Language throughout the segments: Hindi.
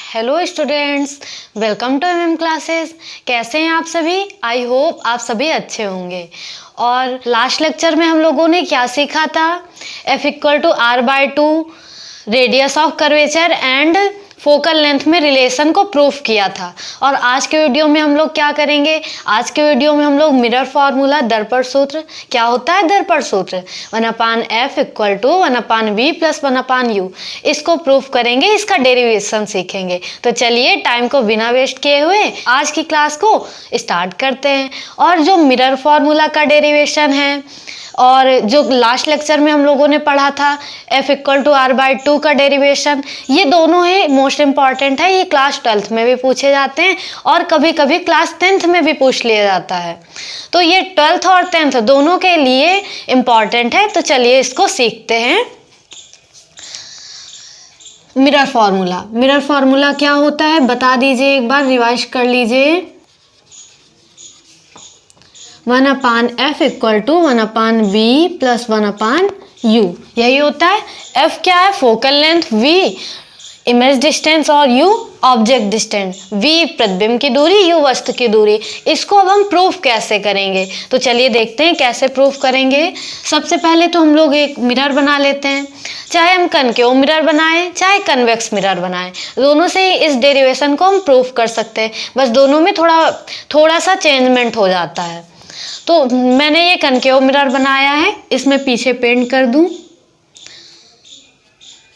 Hello students, welcome to MM classes. कैसे हैं आप सभी? आई होप आप सभी अच्छे होंगे। और लास्ट लेक्चर में हम लोगों ने क्या सीखा था? F=R/2 radius of curvature and focal length में रिलेशन को प्रूफ किया था। और आज के वीडियो में हम लोग क्या करेंगे? आज के वीडियो में हम लोग मिरर फार्मूला, दर्पण सूत्र, क्या होता है दर्पण सूत्र? 1/f = 1/v + 1/u, इसको प्रूफ करेंगे, इसका डेरिवेशन सीखेंगे। तो चलिए टाइम को बिना वेस्ट किए हुए आज की क्लास को स्टार्ट करते हैं। और जो मिरर फार्मूला का डेरिवेशन है और जो लास्ट लेक्चर में हम लोगों ने पढ़ा था F=R/2 का डेरिवेशन, ये दोनों ही मोस्ट इम्पॉर्टेंट है। ये क्लास 12th में भी पूछे जाते हैं और कभी कभी क्लास 10th में भी पूछ लिया जाता है। तो ये 12th और 10th दोनों के लिए इम्पॉर्टेंट है। तो चलिए इसको सीखते हैं। मिरर फार्मूला, मिरर फार्मूला क्या होता है बता दीजिए, एक बार रिवाइज कर लीजिए। 1/f = 1/v + 1/u, यही होता है। f क्या है? Focal length, v image distance और u ऑब्जेक्ट डिस्टेंस। v प्रतिबिंब की दूरी, u वस्तु की दूरी। इसको अब हम प्रूफ कैसे करेंगे? तो चलिए देखते हैं कैसे प्रूफ करेंगे। सबसे पहले तो हम लोग एक मिरर बना लेते हैं। चाहे हम कनकेव मिरर बनाएं चाहे कन्वेक्स मिरर बनाएं, दोनों से ही इस डेरिवेशन को हम प्रूफ कर सकते हैं। बस दोनों में थोड़ा सा चेंजमेंट हो जाता है। तो मैंने ये कनकेव मिरर बनाया है, इसमें पीछे पेंट कर दूं।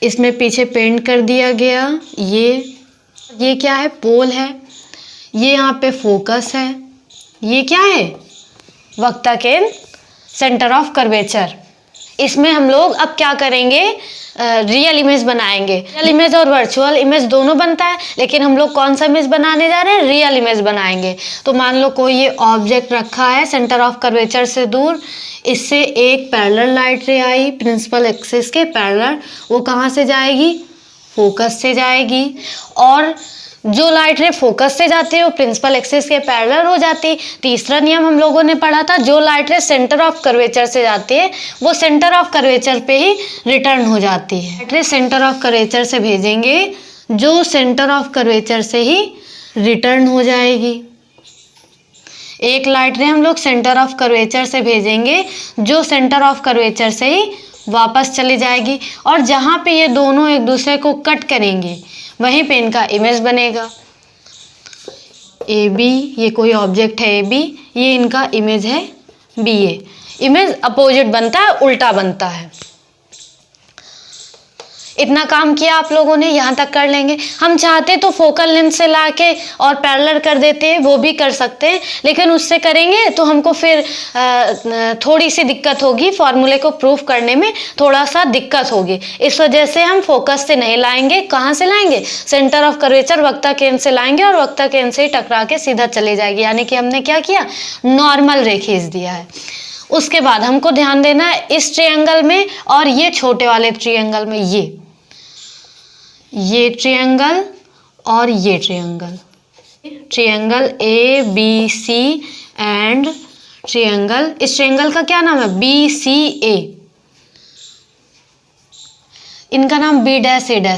इसमें पीछे पेंट कर दिया गया। ये क्या है? पोल है। ये यहाँ पे फोकस है। ये क्या है? वक्ता केंद्र, सेंटर ऑफ कर्वेचर। इसमें हम लोग अब क्या करेंगे? रियल इमेज बनाएंगे। रियल इमेज और वर्चुअल इमेज दोनों बनता है, लेकिन हम लोग कौन सा इमेज बनाने जा रहे हैं? रियल इमेज बनाएंगे। तो मान लो कोई ये ऑब्जेक्ट रखा है सेंटर ऑफ कर्वेचर से दूर, इससे एक पैरेलल लाइट रे आई प्रिंसिपल एक्सिस के पैरेलल। वो कहाँ से जाएगी? फोकस से जाएगी। और जो लाइट रे फोकस से जाती है वो प्रिंसिपल एक्सिस के पैरेलल हो जाती। तीसरा नियम हम लोगों ने पढ़ा था, जो लाइट रे सेंटर ऑफ कर्वेचर से जाती है वो सेंटर ऑफ कर्वेचर पे ही रिटर्न हो जाती है। लाइट रे सेंटर ऑफ कर्वेचर से भेजेंगे, जो सेंटर ऑफ कर्वेचर से ही रिटर्न हो जाएगी। एक लाइट रे हम लोग सेंटर ऑफ कर्वेचर से भेजेंगे, जो सेंटर ऑफ कर्वेचर से ही वापस चली जाएगी। और जहाँ पे ये दोनों एक दूसरे को कट करेंगे वहीं पे इनका इमेज बनेगा। AB, ये कोई ऑब्जेक्ट है AB, ये इनका इमेज है BA। इमेज अपोजिट बनता है, उल्टा बनता है। इतना काम किया आप लोगों ने, यहाँ तक कर लेंगे। हम चाहते तो फोकल लेंथ से लाके और पैरेलल कर देते हैं, वो भी कर सकते हैं, लेकिन उससे करेंगे तो हमको फिर थोड़ी सी दिक्कत होगी, फार्मूले को प्रूफ करने में थोड़ा सा दिक्कत होगी। इस वजह से हम फोकस से नहीं लाएंगे। कहाँ से लाएंगे? सेंटर ऑफ कर्वेचर वक्ता केंद्र से लाएंगे और वक्ता केंद्र से ही टकरा के सीधा चले जाएगी। यानी कि हमने क्या किया? नॉर्मल रे खींच दिया है। उसके बाद हमको ध्यान देना है इस ट्रायंगल में और ये छोटे वाले ट्रायंगल में, ये ट्रायंगल और ये triangle, triangle ABC and triangle, इस ट्रायंगल का क्या नाम है? BCA। इनका नाम B',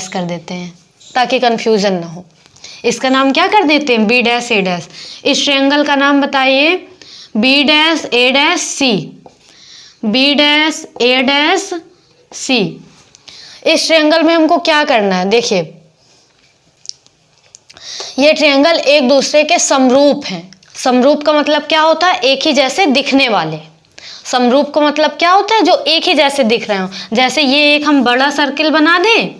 कर देते हैं ताकि कंफ्यूजन ना हो। इसका नाम क्या कर देते हैं? B', इस ट्रायंगल का नाम बताइए? B', B', इस ट्रायंगल में हमको क्या करना है? देखिए, ये ट्रायंगल एक दूसरे के समरूप हैं। समरूप का मतलब क्या होता है? एक ही जैसे दिखने वाले। समरूप का मतलब क्या होता है? जो एक ही जैसे दिख रहे हो। जैसे ये एक हम बड़ा सर्किल बना दें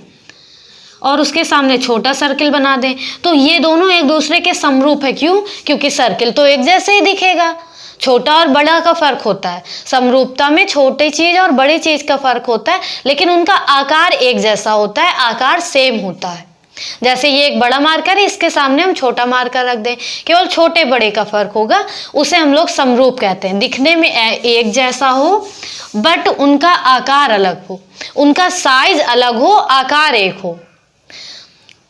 और उसके सामने छोटा सर्किल बना दें, तो ये दोनों एक दूसरे के समरूप है। क्यों? क्योंकि सर्किल तो एक जैसे ही दिखेगा। छोटा और बड़ा का फर्क होता है। समरूपता में छोटी चीज और बड़ी चीज का फर्क होता है, लेकिन उनका आकार एक जैसा होता है, आकार सेम होता है। जैसे ये एक बड़ा मार्कर है, इसके सामने हम छोटा मार्कर रख दें, केवल छोटे बड़े का फर्क होगा, उसे हम लोग समरूप कहते हैं। दिखने में एक जैसा हो बट उनका आकार अलग हो, उनका साइज अलग हो, आकार एक हो।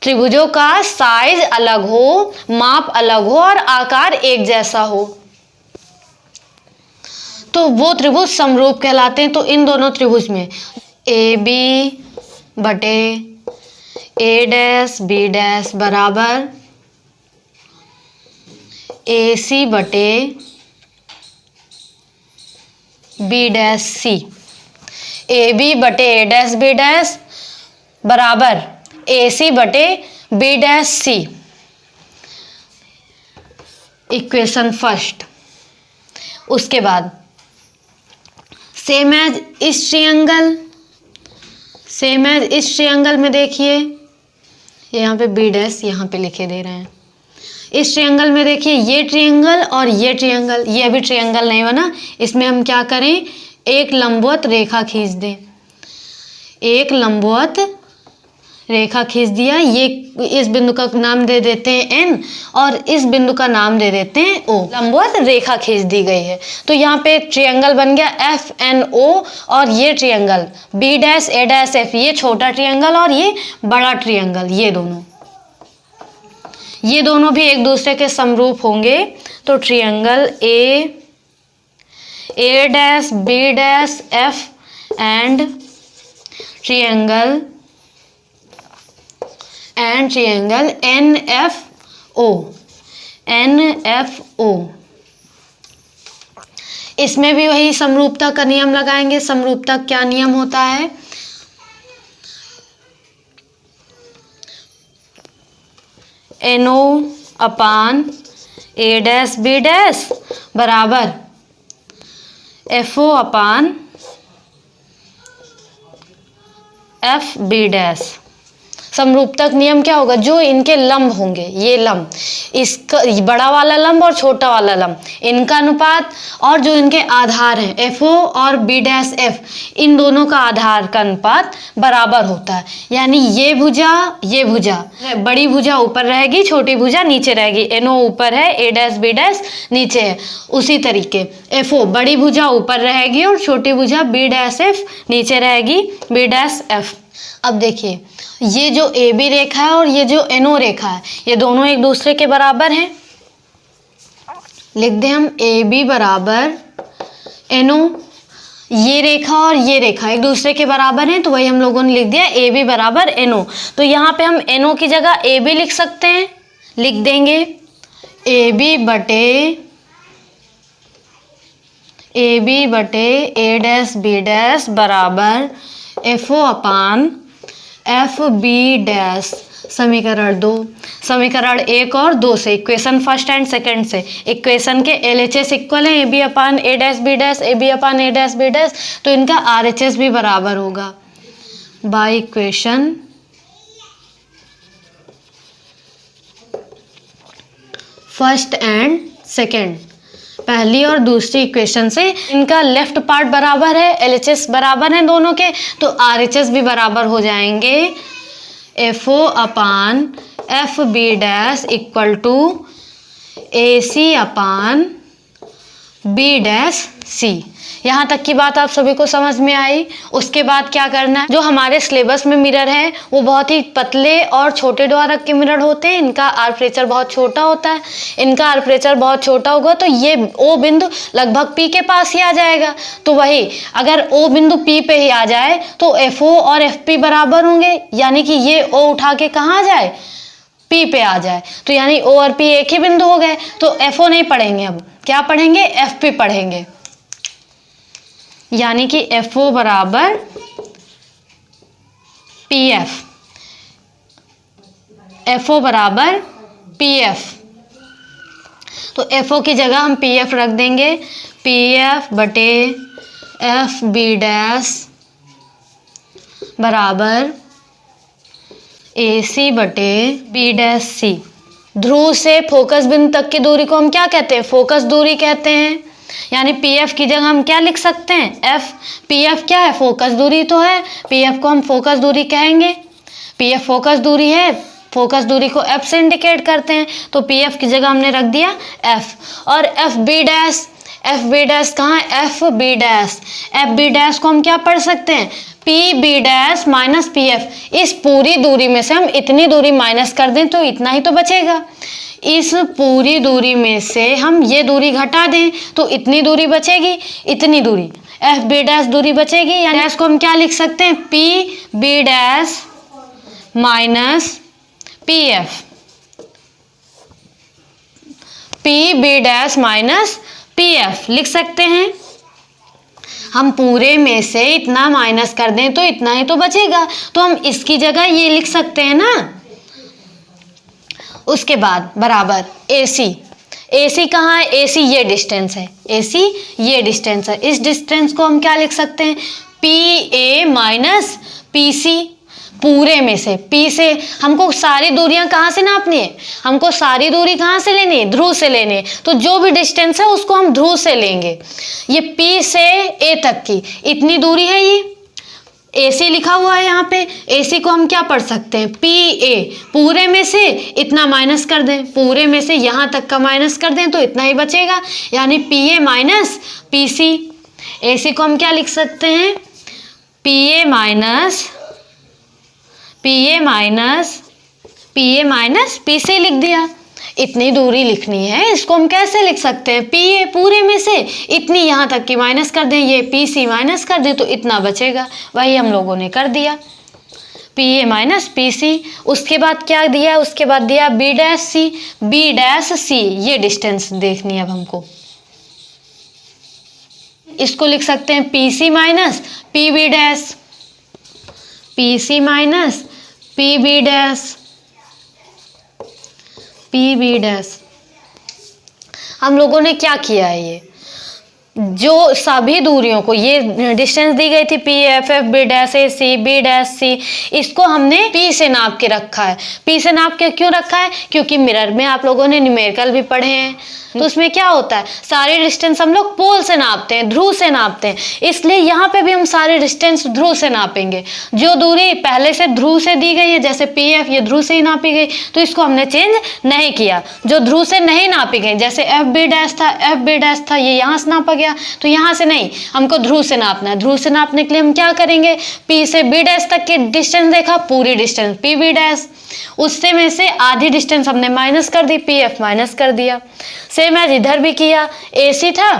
त्रिभुजों का साइज अलग हो, माप अलग हो और आकार एक जैसा हो, तो वो त्रिभुज समरूप कहलाते हैं। तो इन दोनों त्रिभुज में AB/, A dash B dash बराबर AC बटे बी डैश सी। AB बटे ए डैश बी डैश बराबर AC बटे B dash C. Equation first. उसके बाद सेम एज इस ट्रायंगल में देखिए, यहाँ पे बी डैश यहाँ पे लिखे दे रहे हैं। इस ट्रायंगल में देखिए ये ट्रायंगल और ये ट्रायंगल, ये अभी ट्रायंगल नहीं बना, इसमें हम क्या करें, एक लंबवत रेखा खींच दें। एक लंबवत रेखा खींच दिया, ये इस बिंदु का नाम दे देते हैं N और इस बिंदु का नाम दे देते हैं O। लंबवत रेखा खींच दी गई है तो यहाँ पे एक ट्रायंगल बन गया FNO और ये triangle B dash A dash F, ये छोटा ट्रायंगल और ये बड़ा ट्रायंगल, ये दोनों भी एक दूसरे के समरूप होंगे। तो triangle A dash B dash F and triangle NFO, इसमें भी वही समरूपता का नियम लगाएंगे। समरूपता क्या नियम होता है, NO upon A dash B dash बराबर FO अपान FB डैश। समरूपता नियम क्या होगा, जो इनके लंब होंगे, ये लंब, इसका बड़ा वाला लंब और छोटा वाला लंब, इनका अनुपात और जो इनके आधार हैं FO और B डैश F, इन दोनों का आधार का अनुपात बराबर होता है। यानी ये भुजा बड़ी भुजा ऊपर रहेगी, छोटी भुजा नीचे रहेगी। NO ऊपर है, A डैश B डैश नीचे है। उसी तरीके FO बड़ी भुजा ऊपर रहेगी और छोटी भुजा B डैश F नीचे रहेगी, B डैश F। अब देखिए ये जो AB रेखा है और ये जो NO रेखा है, ये दोनों एक दूसरे के बराबर हैं। लिख दें हम AB बराबर NO। ये रेखा और ये रेखा एक दूसरे के बराबर हैं, तो वही हम लोगों ने लिख दिया AB बराबर NO। तो यहाँ पे हम NO की जगह AB लिख सकते हैं। लिख देंगे AB बटे A डैश B डैश बराबर FO अपान FB डैश। समीकरण 2, समीकरण 1 और 2 से, इक्वेशन फर्स्ट एंड सेकंड से, इक्वेशन के LHS इक्वल है AB upon A dash B dash, AB upon A dash B dash, तो इनका RHS भी बराबर होगा। By equation first and second, पहली और दूसरी इक्वेशन से इनका लेफ्ट पार्ट बराबर है, LHS बराबर है दोनों के, तो RHS भी बराबर हो जाएंगे। FO upon FB dash equal to AC upon B dash C। यहाँ तक की बात आप सभी को समझ में आई। उसके बाद क्या करना है, जो हमारे सिलेबस में मिरर है वो बहुत ही पतले और छोटे द्वारक के मिरर होते हैं। इनका आर्परेचर बहुत छोटा होता है। इनका आर्परेचर बहुत छोटा होगा तो ये O बिंदु लगभग P के पास ही आ जाएगा। तो वही अगर O बिंदु P पे ही आ जाए तो FO और FP बराबर होंगे, यानी कि ये O उठा के कहाँ आ जाए, P पे आ जाए। तो यानी O और P एक ही बिंदु हो गए। तो FO नहीं पढ़ेंगे, अब क्या पढ़ेंगे, FP पढ़ेंगे। यानी कि FO बराबर PF, FO बराबर PF। तो FO की जगह हम PF रख देंगे, PF बटे FB डैश बराबर AC बटे B डैश C। ध्रुव से फोकस बिंदु तक की दूरी को हम क्या कहते हैं, फोकस दूरी कहते हैं। यानी PF की जगह हम क्या लिख सकते हैं, PF क्या है, फोकस दूरी तो है, PF को हम फोकस दूरी कहेंगे। PF फोकस दूरी है, फोकस दूरी को F से इंडिकेट करते हैं, तो PF की जगह हमने रख दिया F। और FB डैश कहाँ है, FB डैश को हम क्या पढ़ सकते हैं, PB डैश माइनस PF। इस पूरी दूरी में से हम इतनी दूरी माइनस कर दें तो इतना ही तो बचेगा। इस पूरी दूरी में से हम ये दूरी घटा दें तो इतनी दूरी बचेगी, इतनी दूरी FB डैश दूरी बचेगी। यानी डैश को हम क्या लिख सकते हैं, minus P F, P B dash minus P F लिख सकते हैं। हम पूरे में से इतना माइनस कर दें तो इतना ही तो बचेगा, तो हम इसकी जगह ये लिख सकते हैं ना। उसके बाद बराबर ए सी, ए सी कहाँ है, ए सी ये डिस्टेंस है, ए सी ये डिस्टेंस है। इस डिस्टेंस को हम क्या लिख सकते हैं, P A minus P C. पूरे में से पी से हमको सारी दूरियां कहाँ से नापनी है, हमको सारी दूरी कहाँ से लेनी है, ध्रुव से लेनी है। तो जो भी डिस्टेंस है उसको हम ध्रुव से लेंगे। ये पी से ए तक की इतनी दूरी है, ये ए सी लिखा हुआ है यहाँ पे। ए सी को हम क्या पढ़ सकते हैं, पी ए, पूरे में से इतना माइनस कर दें, पूरे में से यहाँ तक का माइनस कर दें तो इतना ही बचेगा, यानी P A minus P C. A C को हम क्या लिख सकते हैं, P A minus P C लिख दिया। इतनी दूरी लिखनी है, इसको हम कैसे लिख सकते हैं, पी ए पूरे में से इतनी यहाँ तक की माइनस कर दें, ये पी सी माइनस कर दें तो इतना बचेगा। वही हम लोगों ने कर दिया, P A minus P C. उसके बाद क्या दिया, उसके बाद दिया B dash C, B dash C ये डिस्टेंस देखनी है अब हमको। इसको लिख सकते हैं P C minus P B dash, P C minus P B dash, P B dash. हम लोगों ने क्या किया है, ये जो सभी दूरियों को, ये डिस्टेंस दी गई थी P F F B dash A C B dash C, इसको हमने पी से नाप के रखा है। पी से नाप के क्यों रखा है, क्योंकि मिरर में आप लोगों ने न्यूमेरिकल भी पढ़े हैं, तो उसमें क्या होता है, सारे डिस्टेंस हम लोग पोल से नापते हैं, ध्रुव से नापते हैं, इसलिए यहाँ पे भी हम सारे डिस्टेंस ध्रुव से नापेंगे। जो दूरी पहले से ध्रुव से दी गई है, जैसे पी एफ ये ध्रुव से ही नापी गई, तो इसको हमने चेंज नहीं किया। जो ध्रुव से नहीं नापी गई, जैसे एफ बी डैश था, एफ बी डैश था, ये यहाँ से नापा गया, तो यहाँ से नहीं, हमको ध्रुव से नापना है। ध्रुव से नापने के लिए हम क्या करेंगे, पी से बी डैश तक की डिस्टेंस देखा, पूरी डिस्टेंस पी बी डैश, उससे में से आधी डिस्टेंस हमने माइनस कर दी, पी एफ माइनस कर दिया। सेम एज इधर भी किया, ए सी था,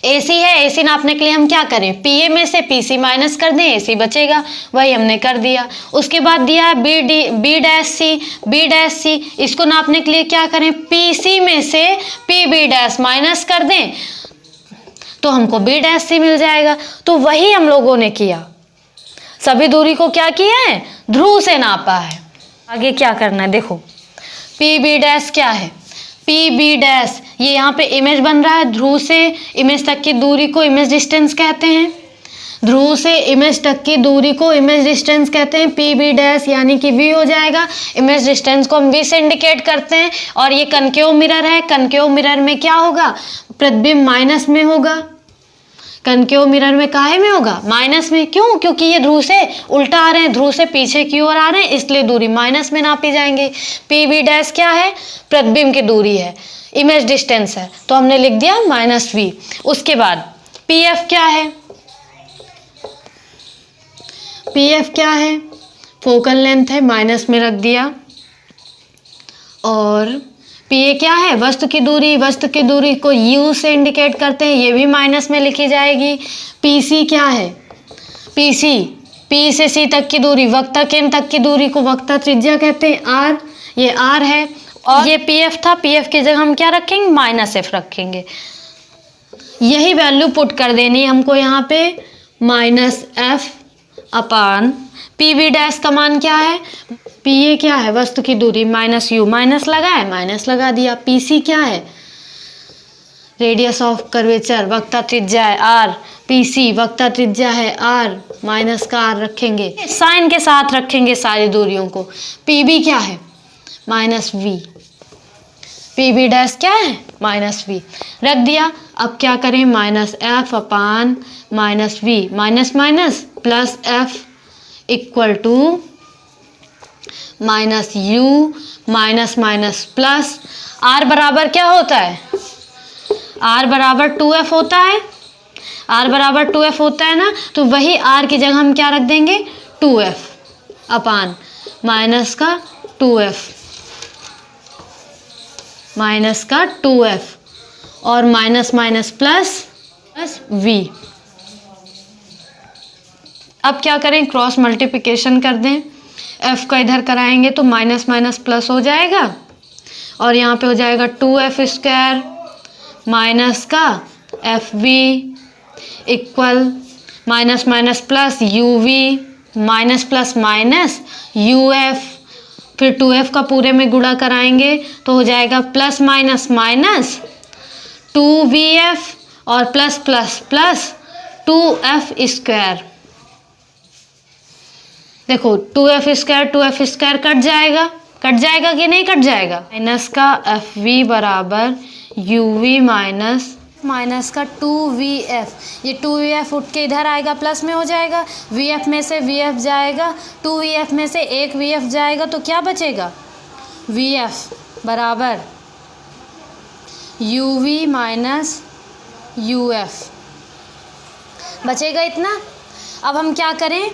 ए सी है, ए सी नापने के लिए हम क्या करें, पी ए में से पी सी माइनस कर दें, ए सी बचेगा, वही हमने कर दिया। उसके बाद दिया B dash C, B dash C, इसको नापने के लिए क्या करें, पी सी में से पी बी डैश माइनस कर दें तो हमको बी डैश सी मिल जाएगा। तो वही हम लोगों ने किया, सभी दूरी को क्या किया है, ध्रुव से नापा है। आगे क्या करना है, देखो पी बी डैश क्या है, पी बी डैश, ये यहाँ पे इमेज बन रहा है, ध्रुव से इमेज तक की दूरी को इमेज डिस्टेंस कहते हैं, ध्रुव से इमेज तक की दूरी को इमेज डिस्टेंस कहते हैं। पी बी डैश यानी कि वी हो जाएगा, इमेज डिस्टेंस को हम वी से इंडिकेट करते हैं। और ये कनकेव मिरर है, कनकेव मिरर में क्या होगा, प्रतिबिंब माइनस में होगा, कनकेव मिरर में काहे में होगा, माइनस में। क्यों, क्योंकि ये ध्रुव से उल्टा आ रहे हैं, ध्रुव से पीछे की ओर आ रहे हैं, इसलिए दूरी माइनस में नापी जाएंगे। पी बी डैश क्या है, प्रतिबिंब की दूरी है, इमेज डिस्टेंस है, तो हमने लिख दिया माइनस वी। उसके बाद पी एफ क्या है, पी एफ क्या है, फोकल लेंथ है, माइनस में रख दिया। और पी ए क्या है, वस्तु की दूरी, वस्तु की दूरी को यू से इंडिकेट करते हैं, ये भी माइनस में लिखी जाएगी। पी सी क्या है, पी सी, पी से सी तक की दूरी, वक्ता केंद्र तक की दूरी को वक्ता त्रिज्या कहते हैं, आर, ये आर है। और ये पी एफ था, पी एफ की जगह हम क्या रखेंगे, माइनस एफ रखेंगे। यही वैल्यू पुट कर देनी है हमको यहाँ पे, माइनस एफ अपान पी बी डैश का मान क्या है, पी ए क्या है, वस्तु की दूरी, माइनस यू, माइनस लगा है, माइनस लगा दिया। पी सी क्या है, रेडियस ऑफ कर्वेचर, वक्ता त्रिज्या है आर, पी सी वक्ता त्रिज्या है आर, माइनस का आर रखेंगे, साइन के साथ रखेंगे सारी दूरियों को। पी बी क्या है, minus V, P B dash क्या है, माइनस वी रख दिया। अब क्या करें, minus F upon minus V, minus minus plus F equal to minus U, minus minus plus, R बराबर क्या होता है, आर बराबर 2f होता है, आर बराबर 2f होता है ना, तो वही आर की जगह हम क्या रख देंगे, 2f अपान माइनस का 2f, माइनस का 2f और minus minus plus plus v। अब क्या करें, क्रॉस मल्टीप्लिकेशन कर दें, एफ का इधर कराएंगे तो माइनस माइनस प्लस हो जाएगा और यहाँ पे हो जाएगा 2f² माइनस का F V equal minus minus plus U V minus plus minus U F, फिर 2f का पूरे में गुणा कराएंगे तो हो जाएगा प्लस माइनस माइनस 2vf और प्लस प्लस प्लस 2f²। देखो 2f² कट जाएगा कि नहीं कट जाएगा। माइनस का एफ वी बराबर यू वी माइनस का 2vf, ये 2vf उठ के इधर आएगा प्लस में हो जाएगा, vf में से vf जाएगा, 2vf में से एक vf जाएगा तो क्या बचेगा, vf बराबर uv माइनस uf बचेगा इतना। अब हम क्या करें,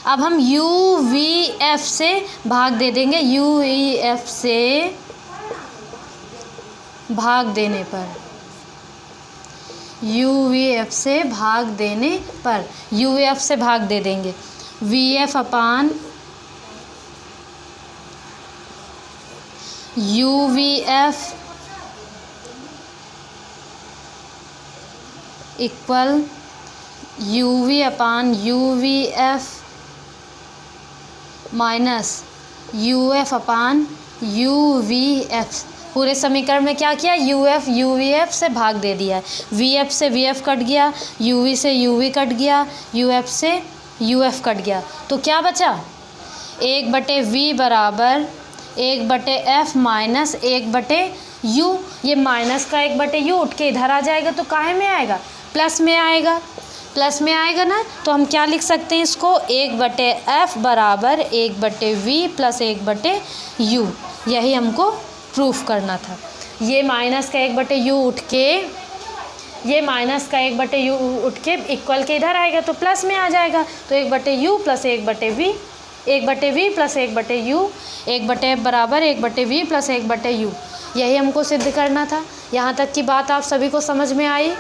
अब हम uvf से भाग दे देंगे, uvf से भाग देने पर uvf से भाग देने पर uvf से भाग दे देंगे, vf अपान uvf इक्वल uv अपान uvf माइनस uf अपान uvf। पूरे समीकरण में क्या किया, uf uvf से भाग दे दिया है, vf से vf कट गया, uv से uv कट गया, uf से uf कट गया, तो क्या बचा 1/v बराबर 1/f माइनस 1/u। ये माइनस का 1/u उठ के इधर आ जाएगा तो काहे में आएगा, प्लस में आएगा, प्लस में आएगा ना, तो हम क्या लिख सकते हैं इसको 1/f बराबर 1/v प्लस 1/u। यही हमको प्रूफ करना था। ये माइनस का 1/u उठ के, ये माइनस का 1/u उठ के इक्वल के इधर आएगा तो प्लस में आ जाएगा, तो 1/u plus 1/v, 1/v plus 1/u, 1/f बराबर 1/v प्लस 1/u। यही हमको सिद्ध करना था। यहाँ तक की बात आप सभी को समझ में आई।